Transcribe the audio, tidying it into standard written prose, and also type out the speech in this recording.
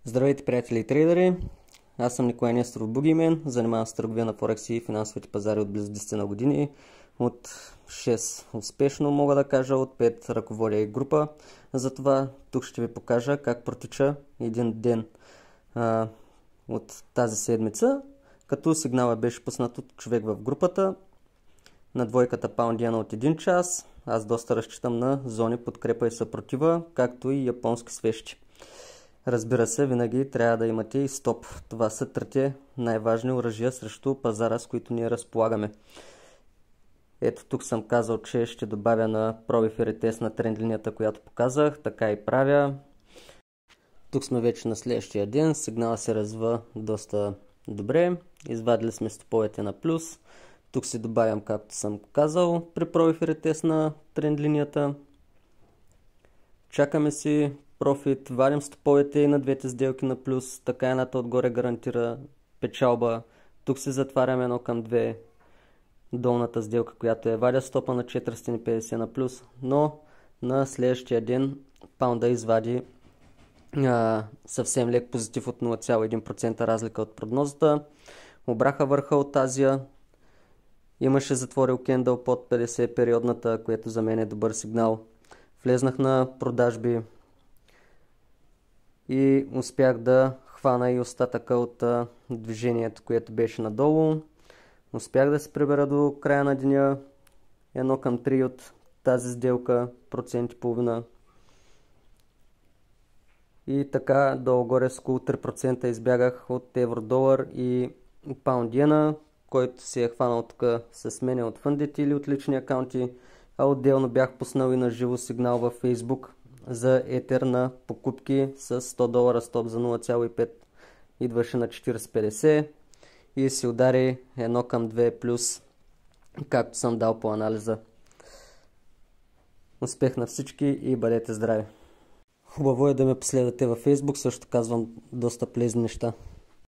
Здравейте, приятели и трейдери! Аз съм Николай Несторов Бугимен, занимавам се с търговия на Форекс и финансовите пазари от близо 10 на години. От 6 успешно мога да кажа, от 5 ръководя и група. Затова тук ще ви покажа как протича един ден от тази седмица, като сигнала беше пуснат от човек в групата на двойката Pound Yen от 1 час. Аз доста разчитам на зони подкрепа и съпротива, както и японски свещи. Разбира се, винаги трябва да имате и стоп. Това са трите най-важни оръжия срещу пазара, с които ние разполагаме. Ето тук съм казал, че ще добавя на пробив и ретест на тренд линията, която показах. Така и правя. Тук сме вече на следващия ден. Сигнала се развива доста добре. Извадили сме стоповете на плюс. Тук си добавям, както съм казал, при пробив и ретест на тренд линията. Чакаме си профит, вадим стоповете и на двете сделки на плюс, така едната отгоре гарантира печалба. Тук се затваряме 1 към 2, долната сделка, която вадя стопа на 450 на плюс, но на следващия ден паунда извади съвсем лек позитив от 0,1% разлика от прогнозата. Обраха върха от Азия, имаше затворил кендъл под 50 периодната, което за мен е добър сигнал. Влезнах на продажби и успях да хвана и остатъка от движението, което беше надолу. Успях да се прибера до края на деня 1 към 3 от тази сделка, 1,5%. И така долу-горе с около 3% избягах от евро-долар и паунд йена, който се е хванал тук с мен от фъндите или от лични акаунти. А отделно бях пуснал и на живо сигнал във Facebook за етер на покупки с $100 стоп за 0,5. Идваше на 40,50 и се удари 1 към 2 плюс, както съм дал по анализа. Успех на всички и бъдете здрави! Хубаво е да ме последвате във Facebook, също казвам доста полезни неща.